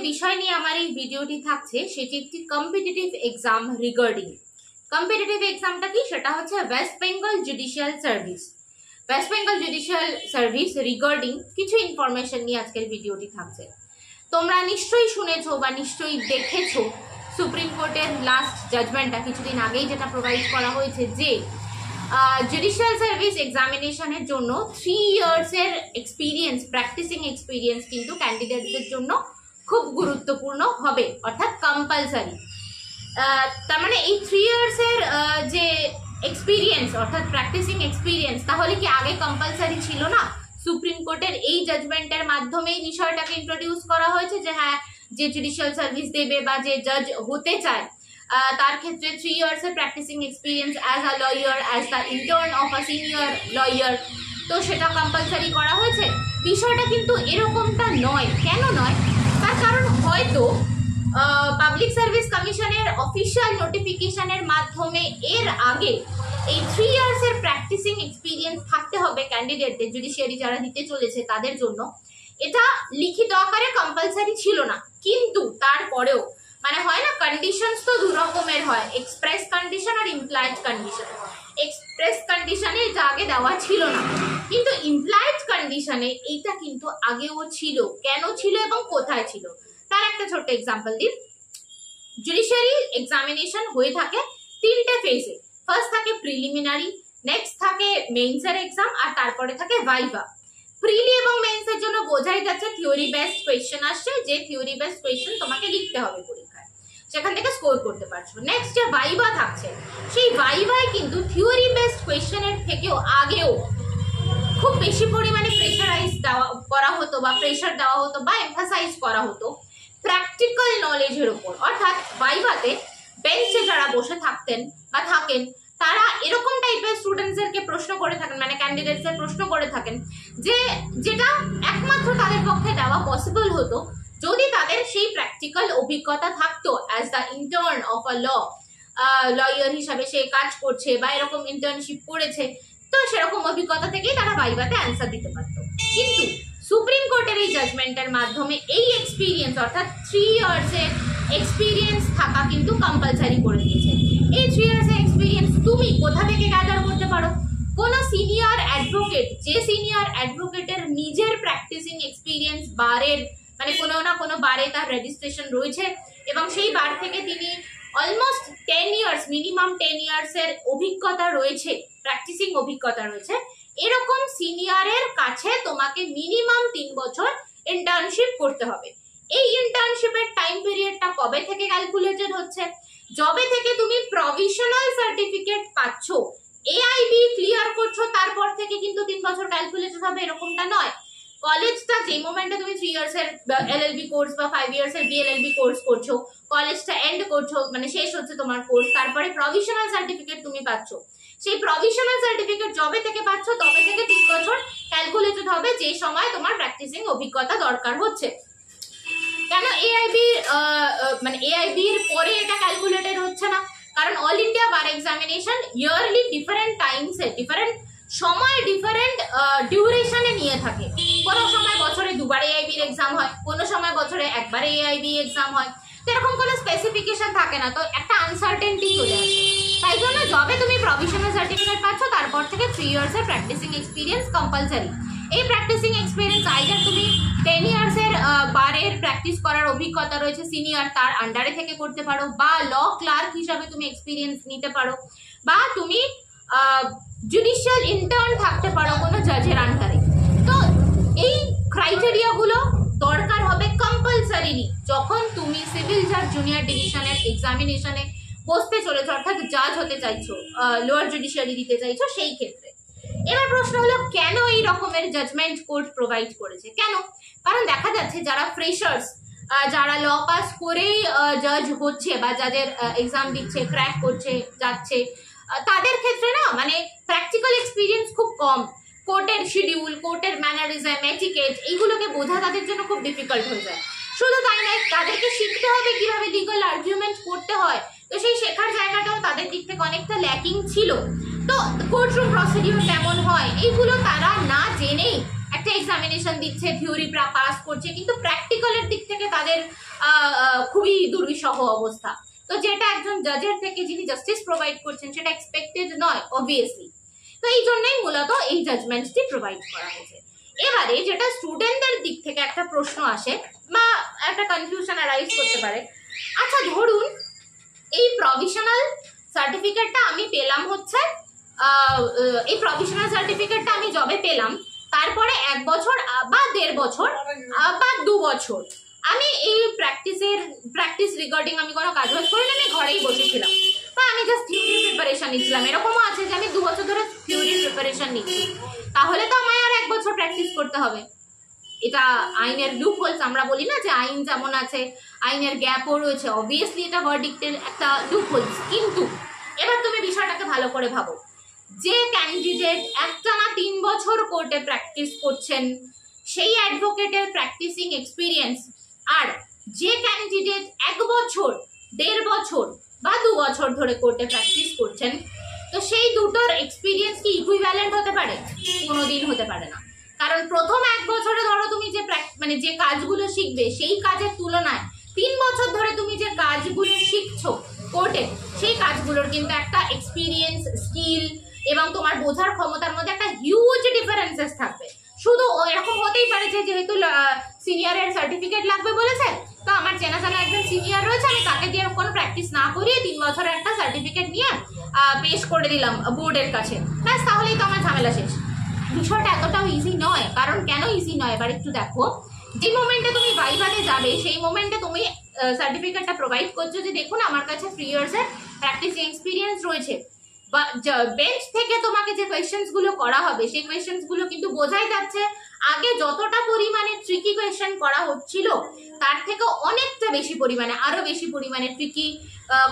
বিষয় নিয়ে আমার এই ভিডিওটি থাকছে সেটি একটি কম্পিটিটিভ এক্সাম রিগার্ডিং। কম্পিটিটিভ এক্সামটা কি, সেটা হচ্ছে West Bengal judicial service. West Bengal judicial service regarding কিছু ইনফরমেশন নিয়ে আজকের ভিডিওটি থাকছে। তোমরা নিশ্চয়ই শুনেছো বা নিশ্চয়ই দেখেছো সুপ্রিম কোর্টের লাস্ট জাজমেন্টটা কিছুদিন আগেই যেটা প্রোভাইড করা হয়েছে যে জুডিশিয়াল সার্ভিস এক্সামিনেশনের জন্য 3 ইয়ার্সের এক্সপিরিয়েন্স, প্র্যাকটিসিং এক্সপিরিয়েন্স কিন্তু ক্যান্ডিডেটদের জন্য খুব গুরুত্বপূর্ণ হবে, অর্থাৎ কম্পালসারি। তার মানে এই 3 ইয়ার্সের যে এক্সপিরিয়েন্স অর্থাৎ প্র্যাকটিসিং এক্সপিরিয়েন্স, তাহলে কি আগে কম্পালসারি ছিল না? সুপ্রিম কোর্টের এই জাজমেন্টের মাধ্যমেই বিষয়টাকে ইন্ট্রোডিউস করা হয়েছে যে হ্যাঁ, যে জুডিশিয়াল সার্ভিস দেবে বা যে জাজ হতে চায় তার ক্ষেত্রে 3 ইয়ার্সের practising experience as a lawyer, as the intern of a senior lawyer, তো সেটা কম্পালসারি করা হয়েছে। বিষয়টা কিন্তু এরকমটা নয়। কেন নয়? তার কারণ হয়তো পাবলিক সার্ভিস কমিশনের অফিসিয়াল নোটিফিকেশনের মাধ্যমে এর আগে এই 3 ইয়ার্সের প্র্যাকটিসিং এক্সপিরিয়েন্স থাকতে হবে ক্যান্ডিডেটদের, জুডিশিয়ারি যারা দিতে চলেছে তাদের জন্য। এটা লিখিত আকারে কম্পালসারি ছিল না, কিন্তু তারপরেও মানে হয় না, কন্ডিশনস তো দু রকমের হয়, এক্সপ্রেস কন্ডিশন আর ইমপ্লয়েড কন্ডিশন। এক্সপ্রেস কন্ডিশনে এটা আগে দেওয়া ছিল না, কিন্তু ইমপ্লয়েড কন্ডিশনে এইটা কিন্তু আগেও ছিল। কেন ছিল এবং কোথায় ছিল তার একটা ছোট্ট এক্সাম্পল দিই। জুডিশিয়ারি এক্সামিনেশন হয়ে থাকে 3টে ফেজে। ফার্স্ট থাকে প্রিলিমিনারি, নেক্সট থাকে মেইনসের এক্সাম, আর তারপরে থাকে ভাইভা। প্রিলি এবং মেইনসের জন্য বোঝাই যাচ্ছে থিওরি বেসড কোয়েশ্চেন আসছে, যে থিওরি বেসড কোয়েশ্চেন তোমাকে লিখতে হবে পরীক্ষায়, সেখান থেকে স্কোর করতে পারছো। নেক্সট যে ভাইভা থাকছে, সেই ভাইভায় কিন্তু থিওরি বেসড কোয়েশ্চেনের থেকেও আগেও খুব বেশি পরিমাণে প্রেশারাইজ করা হতো বা প্রেশার দেওয়া হতো বা এমফাসাইজ করা হতো প্র্যাকটিক্যাল নলেজের উপর। অর্থাৎ ভাইভাতে বেঞ্চে যারা বসে থাকতেন বা থাকেন তারা এরকম টাইপের স্টুডেন্টসদেরকে প্রশ্ন করে থাকেন, মানে ক্যান্ডিডেটসদের প্রশ্ন করে থাকেন যেটা একমাত্র তাদের পক্ষে দেওয়া পসিবল হতো যদি তাদের সেই প্র্যাকটিক্যাল অভিজ্ঞতা থাকতো। As the intern of a lawyer হিসাবে সে কাজ করছে বা এরকম ইন্টার্নশিপ করেছে, তো সেরকম অভিজ্ঞতা থেকেই তারা ভাইভাতে অ্যান্সার দিতে পারতো। কিন্তু সুপ্রিম কোর্টের এই জাজমেন্টের মাধ্যমে এই এক্সপিরিয়েন্স অর্থাৎ 3 ইয়ার্সের এক্সপিরিয়েন্স থাকা কিন্তু কম্পালসারি করে দিয়েছে। এই 3 ইয়ার্সের এক্সপিরিয়েন্স তুমি কোথা থেকে গ্যাদার করতে পারো? কোনো সিনিয়র অ্যাডভোকেট, যে সিনিয়র অ্যাডভোকেটের নিজের প্র্যাকটিসিং এক্সপিরিয়েন্স বারের মানে কোনো না কোনো বারে তার রেজিস্ট্রেশন রয়েছে এবং সেই বার থেকে তিনি অলমোস্ট 10 ইয়ার্স, মিনিমাম 10 ইয়ার্সের অভিজ্ঞতা রয়েছে, প্র্যাকটিসিং অভিজ্ঞতা রয়েছে, এরকম সিনিয়রের কাছে তোমাকে মিনিমাম 3 বছর ইন্টার্নশিপ করতে হবে। এই ইন্টার্নশিপের টাইম পিরিয়ডটা কবে থেকে ক্যালকুলেটেড হচ্ছে? যবে থেকে তুমি প্রভিশনাল সার্টিফিকেট পাচ্ছ, এআইবি ক্লিয়ার করছো, তারপর থেকে কিন্তু 3 বছর ক্যালকুলেটেড হবে এরকমটা নয়। কলেজটা যে মোমেন্টে তুমি 3 ইয়ার্সের এলএলবি কোর্স বা 5 ইয়ার্সের বিএলএলবি কোর্স করছো, কলেজটা এন্ড করছো, মানে শেষ হচ্ছে তোমার কোর্স, তারপরে প্রভিশনাল সার্টিফিকেট তুমি পাচ্ছ। সেই প্রভিশনাল সার্টিফিকেট যবে থেকে পাচ্ছ তবে থেকে 3 বছর ক্যালকুলেটেড হবে, যে সময় তোমার প্র্যাকটিসিং অভিজ্ঞতা দরকার হচ্ছে। কেন এআইবি মানে এআইবির পরে এটা ক্যালকুলেটেড হচ্ছে না? কারণ অল ইন্ডিয়া বার এক্সামিনেশন ইয়ারলি ডিফারেন্ট টাইমসে, ডিফারেন্ট সময়, ডিফারেন্ট ডিউরেশনে নিয়ে থাকে। কোনো সময় বছরে 2বার এআইবির এক্সাম হয়, কোনো সময় বছরে 1বার এআইবি এক্সাম হয়, তো এরকম কোনো স্পেসিফিকেশন থাকে না, তো একটা আনসার্টেনটি চলে আসে। তাই জন্য যবে তুমি প্রভিশনাল সার্টিফিকেট পাচ্ছ তারপর থেকে 3 ইয়ার্সের প্র্যাকটিসিং এক্সপিরিয়েন্স কম্পালসারি। এই প্র্যাকটিসিং এক্সপিরিয়েন্স আইদার তুমি 10 ইয়ার্সের বারের প্র্যাকটিস করার অভিজ্ঞতা রয়েছে সিনিয়র, তার আন্ডারে থেকে করতে পারো, বা ল ক্লার্ক হিসাবে তুমি এক্সপিরিয়েন্স নিতে পারো, বা তুমি জুডিশিয়াল ইন্টার্ন থাকতে পারো কোনো জাজের আন্ডারে। তো এই ক্রাইটেরিয়াগুলো দরকার হবে কম্পালসারিলি যখন তুমি সিভিল জাজ জুনিয়র ডিভিশনের এক্সামিনেশনে বসতে চলেছো, অর্থাৎ জাজ হতে চাইছো, লোয়ার জুডিশিয়ারি দিতে চাইছো সেই ক্ষেত্রে। এবার প্রশ্ন হলো কেন এই রকমের জাজমেন্ট কোর্ট প্রোভাইড করেছে? কেন? কারণ দেখা যাচ্ছে যারা ফ্রেশার্স, যারা ল পাস করেই জাজ হচ্ছে বা জাজের এক্সাম দিচ্ছে, ক্র্যাক করছে যাচ্ছে, তাদের ক্ষেত্রে না মানে প্র্যাকটিক্যাল এক্সপিরিয়েন্স খুব কম। কোর্টের শিডিউল, কোর্টের ম্যানারিজম, এটিকেট, এইগুলোকে বোঝা তাদের জন্য খুব ডিফিকাল্ট হয়ে যায়। শুধু তাই নয়, তাদেরকে শিখতে হবে কিভাবে লিগাল আর্গুমেন্ট করতে হয়, তো সেই শেখার জায়গাটাও তাদের দিক থেকে অনেকটা ল্যাকিং ছিল। তো কোর্টরুম প্রসিডিউর কেমন হয় এইগুলো তারা না জেনেই একটা এক্সামিনেশন দিচ্ছে, থিওরি পাস করছে, কিন্তু প্র্যাকটিক্যালের দিক থেকে তাদের খুবই দুর্বিষহ অবস্থা। তো যেটা একজন জাজের থেকে যিনি জাস্টিস প্রোভাইড করছেন সেটা এক্সপেক্টেড নয় অবভিয়াসলি। তো এই জন্যই মূলত এই জাজমেন্টটি প্রোভাইড করা হয়েছে। এবারে যেটা স্টুডেন্টদের দিক থেকে একটা প্রশ্ন আসে বা একটা কনফিউশন অ্যারাইজ করতে পারে, আচ্ছা ধরুন এই প্রভিশনাল সার্টিফিকেটটা আমি পেলাম হচ্ছে, এই প্রভিশনাল সার্টিফিকেটটা আমি যবে পেলাম তারপরে 1 বছর বা 1.5 বছর বা 2 বছর আমি এই প্র্যাকটিস রিগার্ডিং আমি কোনো কাজ বাজ করিনি, আমি ঘরেই বসেছিলাম বা আমি জাস্ট থিওরির প্রিপারেশন নিচ্ছিলাম। এরকমও আছে যে আমি 2 বছর ধরে থিওরির প্রিপারেশন নিচ্ছি, তাহলে তো আমায় আর 1 বছর প্র্যাকটিস করতে হবে। এটা আইনের লুপ হোলস, আমরা বলি না যে আইন যেমন আছে আইনের গ্যাপও রয়েছে, অবভিয়াসলি এটা ভার্ডিক্টের একটা লুপ হোলস। কিন্তু এবার তুমি বিষয়টাকে ভালো করে ভাবো, যে ক্যান্ডিডেট একটানা 3 বছর কোর্টে প্র্যাকটিস করছেন সেই অ্যাডভোকেটের প্র্যাকটিসিং এক্সপিরিয়েন্স, আর যে ক্যান্ডিডেট 1 বছর 1.5 বছর বা 2 বছর ধরে কোর্টে প্র্যাকটিস করছেন, তো সেই দুটোর এক্সপিরিয়েন্স কি ইকুইভ্যালেন্ট হতে পারে? কোনোদিন হতে পারে না। কারণ প্রথম 1 বছরে ধরো তুমি যে যে কাজগুলো শিখবে সেই কাজের তুলনায় 3 বছর ধরে তুমি যে কাজগুলো শিখছো কোর্টে, সেই কাজগুলোর কিন্তু একটা এক্সপিরিয়েন্স, স্কিল এবং তোমার বোঝার ক্ষমতার মধ্যে একটা হিউজ ডিফারেন্সেস থাকবে। শুধু এরকম হতেই পারে যে যেহেতু সিনিয়রের সার্টিফিকেট লাগবে বলেছে, তো আমার চেনা জানা একজন সিনিয়র রয়েছে, আমি তাকে দিয়ে কোনো প্র্যাকটিস না করিয়ে 3 বছরের একটা সার্টিফিকেট নিয়ে পেশ করে দিলাম বোর্ডের কাছে, ব্যাস তাহলেই তো আমার ঝামেলা শেষ। বিষয়টা এতটাও ইজি নয়। কারণ কেন ইজি নয় এবার একটু দেখো, যে মোমেন্টে তুমি ভাইভাতে যাবে সেই মোমেন্টে তুমি সার্টিফিকেটটা প্রোভাইড করছো যে দেখুন আমার কাছে 3 ইয়ার্সের প্র্যাকটিস এক্সপিরিয়েন্স রয়েছে, বা বেঞ্চ থেকে তোমাকে যে কোয়েশ্চেন্স গুলো করা হবে সেই কোয়েশ্চেন্স গুলো কিন্তু বোঝাই যাচ্ছে আগে যতটা পরিমাণে ট্রিকি কোয়েশ্চেন করা হচ্ছিল তার থেকে অনেকটা বেশি পরিমাণে, আরো বেশি পরিমাণে ট্রিকি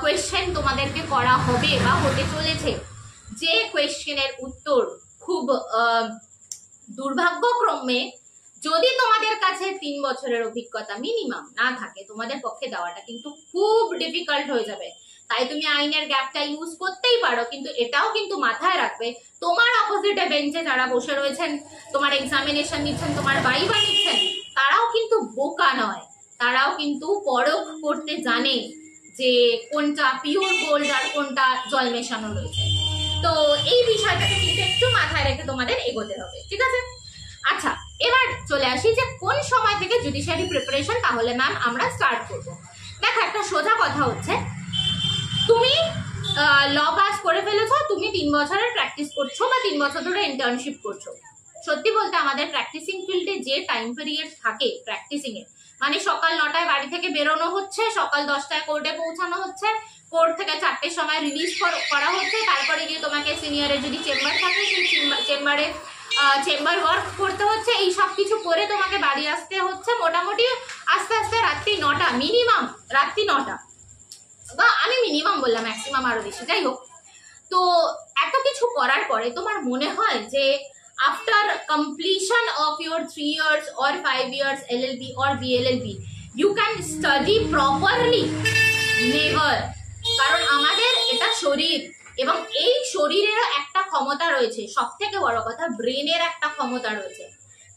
কোয়েশ্চেন তোমাদেরকে করা হবে বা হতে চলেছে। যে কোয়েশ্চেনের উত্তর খুব দুর্ভাগ্যক্রমে যদি তোমাদের কাছে 3 বছরের অভিজ্ঞতা মিনিমাম না থাকে, তোমাদের পক্ষে দেওয়াটা কিন্তু খুব ডিফিকাল্ট হয়ে যাবে। তাই তুমি আইনের গ্যাপটা ইউজ করতেই পারো, কিন্তু এটাও কিন্তু মাথায় রাখবে তোমার অপোজিটে বেঞ্চে যারা বসে রয়েছেন, তোমার এক্সামিনেশন নিচ্ছেন, তোমার ভাইভা নিচ্ছেন, তারাও কিন্তু বোকা নয়, তারাও কিন্তু পরখ করতে জানে যে কোনটা পিওর গোল্ড আর কোনটা জল মেশানো রয়েছে। তো এই বিষয়টাকে কিন্তু একটু মাথায় রেখে তোমাদের এগোতে হবে, ঠিক আছে? আচ্ছা, এবার চলে আসি যে কোন সময় থেকে জুডিশিয়ারি প্রিপারেশন তাহলে ম্যাম আমরা স্টার্ট করব। দেখো, একটা সোজা কথা হচ্ছে, তুমি ল পাস করে ফেলেছো, তুমি 3 বছরের প্র্যাকটিস করছো বা 3 বছর ধরে ইন্টার্নশিপ করছো। সত্যি বলতে আমাদের প্র্যাকটিসিং ফিল্ডে যে টাইম পিরিয়ড থাকে প্র্যাকটিসিং এর, মানে সকাল 9টায় বাড়ি থেকে বেরোনো হচ্ছে, সকাল 10টায় কোর্টে পৌঁছানো হচ্ছে, কোর্ট থেকে 4টের সময় রিলিজ করা হচ্ছে, তারপরে গিয়ে তোমাকে সিনিয়রের যদি চেম্বার থাকে সেই চেম্বারে চেম্বার ওয়ার্ক করতে হচ্ছে, এই সব কিছু করে তোমাকে বাড়ি আসতে হচ্ছে মোটামুটি আস্তে আস্তে রাত্রি 9টা, মিনিমাম রাত্রি 9টা, বা আমি মিনিমাম বললাম, ম্যাক্সিমাম আরো বেশি, যাই হোক। তো এত কিছু করার পরে তোমার মনে হয় যে after completion of your 3 years or 5 years LLB or BLLB you can study properly? Never. কারণ আমাদের এটা শরীর, এবং এই শরীরেরও একটা ক্ষমতা রয়েছে, সব থেকে বড় কথা ব্রেনের একটা ক্ষমতা রয়েছে।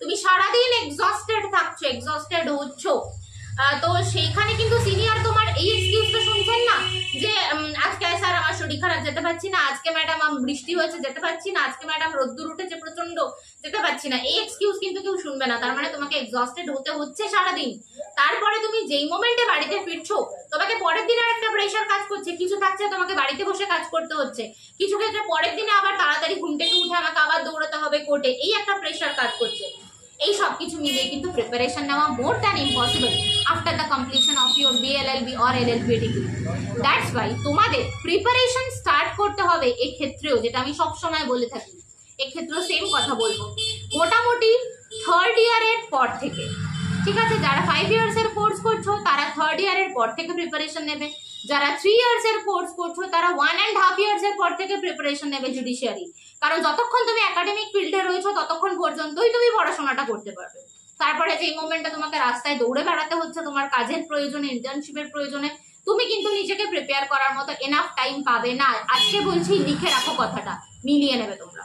তুমি সারাদিন এক্সস্টেড থাকছো, এক্সস্টেড হচ্ছ, তো সেইখানে কিন্তু সিনিয়র তোমার এই এক্সকিউজটা শুনছেন না যে আজকে স্যার আমার শরীর খারাপ, যেতে পারছি না, আজকে ম্যাডাম বৃষ্টি হয়েছে, যেতে পারছি না, আজকে ম্যাডাম রোদ্দুর উঠেছে প্রচন্ড, যেতে পারছি না, এই এক্সকিউজ কিন্তু কেউ শুনবে না। তার মানে তোমাকে এক্সস্টেড হতে হচ্ছে সারাদিন। তারপরে তুমি যেই মোমেন্টে বাড়িতে ফিরছো, তোমাকে পরের দিনের একটা প্রেশার কাজ করছে, কিছু থাকছে তোমাকে বাড়িতে বসে কাজ করতে হচ্ছে, কিছু ক্ষেত্রে পরের দিনে আবার তাড়াতাড়ি ঘুম থেকে উঠে আমাকে আবার দৌড়াতে হবে কোর্টে, এই একটা প্রেশার কাজ করছে। এই সব কিছু মিলিয়ে কিন্তু প্রিপারেশন নেওয়া more than impossible after the completion of your BLLB or LLB degree. That's why তোমাদের প্রিপারেশন স্টার্ট করতে হবে এক্ষেত্রেও, যেটা আমি সবসময় বলে থাকি, এক্ষেত্রেও সেম কথা বলবো, মোটামুটি 3rd ইয়ারের পর থেকে, ঠিক আছে? যারা 5 years এর কোর্স করছো তারা 3rd ইয়ারের পর থেকে প্রিপারেশন নেবে, যারা 3 years এর কোর্স করছো তারা 1.5 years এর পর থেকে প্রিপারেশন নেবে জুডিশিয়ারি। কারণ যতক্ষণ তুমি একাডেমিক ফিল্ডে রয়েছো ততক্ষণ পর্যন্তই তুমি পড়াশোনাটা করতে পারবে। তারপরে যে মোমেন্টে তোমাকে রাস্তায় দৌড়ে বেড়াতে হচ্ছে তোমার কাজের প্রয়োজনে, ইন্টার্নশিপের প্রয়োজনে, তুমি কিন্তু নিজেকে প্রিপেয়ার করার মতো এনাফ টাইম পাবে না। আজকে বলছি, লিখে রাখো কথাটা, মিলিয়ে নেবে তোমরা।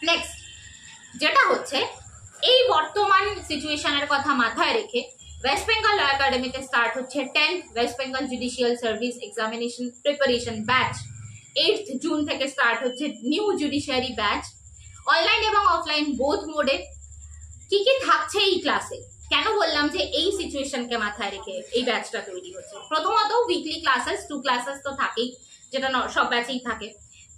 নেক্সট যেটা হচ্ছে, এই বর্তমান সিচুয়েশনের কথা মাথায় রেখে ওয়েস্ট বেঙ্গল ল একাডেমিতে স্টার্ট হচ্ছে 10th West Bengal judicial service examination preparation batch. 8th June থেকে স্টার্ট হচ্ছে নিউ জুডিশিয়ারি ব্যাচ, অনলাইন এবং অফলাইন বোথ মোডে। কি কি থাকছে এই ক্লাসে, কেন বললাম যে এই সিচুয়েশনকে মাথায় রেখে এই ব্যাচটা তৈরি হচ্ছে? প্রথমত উইকলি ক্লাসেস, 2 ক্লাসেস তো থাকেই, যেটা সব ব্যাচেই থাকে।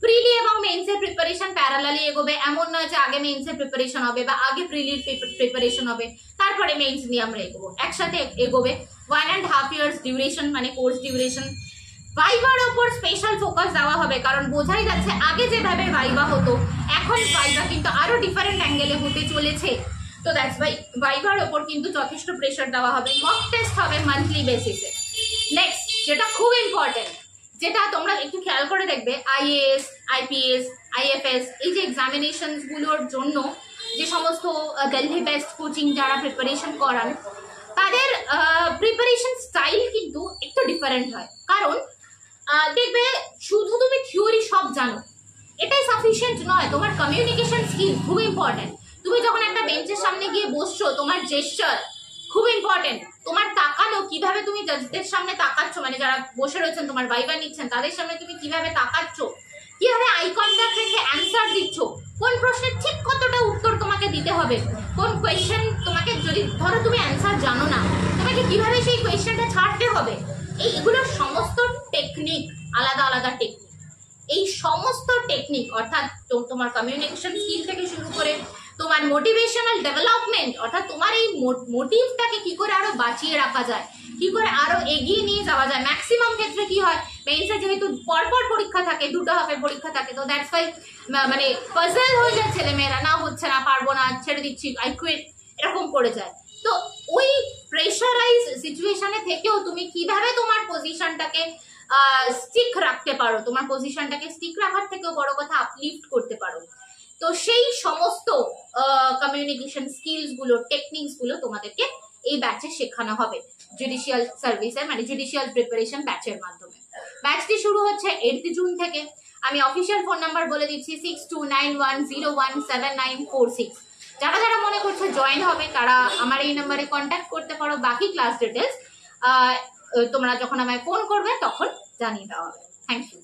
প্রিলি এবং মেইনস এর প্রিপারেশন প্যারালালি এগোবে, এমন নয় যে আগে মেইনস এর প্রিপারেশন হবে বা আগে প্রিলির প্রিপারেশন হবে তারপরে মেইনস নিয়ে আমরা এগোবো, একসাথে এগোবে। 1.5 ইয়ার্স ডিউরেশন মানে কোর্স ডিউরেশন। ভাইবার ওপর স্পেশাল ফোকাস দেওয়া হবে, কারণ বোঝাই যাচ্ছে আগে যেভাবে ভাইবা হতো এখন ভাইবা কিন্তু আরো ডিফারেন্ট অ্যাঙ্গেলে হতে চলেছে। তো দ্যাটস ওয়াই ভাইবার ওপর কিন্তু যথেষ্ট প্রেশার দেওয়া হবে। মক টেস্ট হবে মান্থলি বেসিসে। নেক্সট যেটা খুব ইম্পর্টেন্ট, যেটা তোমরা একটু খেয়াল করে দেখবে, আইএএস, আইপিএস, আইএফএস এই যে এক্সামিনেশনস গুলোর জন্য যে সমস্ত দিল্লি বেস্ট কোচিং যারা প্রিপারেশন করান তাদের প্রিপারেশন স্টাইল কিন্তু একটু ডিফারেন্ট হয়। কারণ দেখবে শুধু তুমি থিওরি সব জানো এটাই সাফিসিয়েন্ট নয়, তোমার কমিউনিকেশন স্কিল খুব ইম্পর্টেন্ট। তুমি যখন একটা বেঞ্চের সামনে গিয়ে বসছো তোমার জেস্চার খুব ইম্পর্টেন্ট, তোমার তাকানো, কিভাবে তুমি জাজদের সামনে তাকাচ্ছ, মানে যারা বসে রয়েছেন তোমার ভাইবা নিচ্ছেন তাদের সামনে তুমি কিভাবে তাকাচ্ছ, কিভাবে আই কন্ট্যাক্ট রেখে অ্যান্সার দিচ্ছ, কোন প্রশ্নের ঠিক কতটা উত্তর তোমাকে দিতে হবে, কোন কোয়েশ্চেন তোমাকে, যদি ধরো তুমি অ্যান্সার জানো না তোমাকে কিভাবে সেই কোয়েশ্চেনটা ছাড়তে হবে, এইগুলোর সমস্ত টেকনিক, আলাদা আলাদা টেকনিক, এই সমস্ত টেকনিক অর্থাৎ তোমার কমিউনিকেশন স্কিল থেকে শুরু করে তোমার মোটিভেশনাল ডেভেলপমেন্ট, অর্থাৎ তোমার এই মোটিভটাকে কি করে আরো বাঁচিয়ে রাখা যায়, কি করে আরো এগিয়ে নিয়ে যাওয়া যায়। ম্যাক্সিমাম ক্ষেত্রে কি হয়, মেইনসে যেহেতু পরপর পরীক্ষা থাকে, 2টো হাফের পরীক্ষা থাকে, তো দ্যাটস ওয়াই মানে পাজল হয়ে যায় ছেলেমেয়েরা, না হচ্ছে না, পারবো না, ছেড়ে দিচ্ছি, আই কুইট, এরকম করে যায়। তো ওই প্রেশারাইজ সিচুয়েশনে থেকেও তুমি কিভাবে তোমার পজিশনটাকে স্টিক রাখতে পারো, তোমার পজিশনটাকে স্টিক রাখার থেকেও বড় কথা আপলিফট করতে পারো, তো সেই সমস্ত কমিউনিকেশন স্কিলস গুলো, টেকনিক্স গুলো তোমাদেরকে এই ব্যাচে শেখানো হবে জুডিশিয়াল সার্ভিসের মানে জুডিশিয়াল প্রিপারেশন ব্যাচের মাধ্যমে। ব্যাচটি শুরু হচ্ছে 8 জুন থেকে। আমি অফিসিয়াল ফোন নাম্বার বলে দিচ্ছি 6291017946। যারা যারা মনে করছে জয়েন হবে তারা আমার এই নাম্বারে কন্ট্যাক্ট করতে পারো। বাকি ক্লাস ডিটেলস তোমরা যখন আমায় ফোন করবে তখন জানিয়ে দেওয়া হবে। Thank you.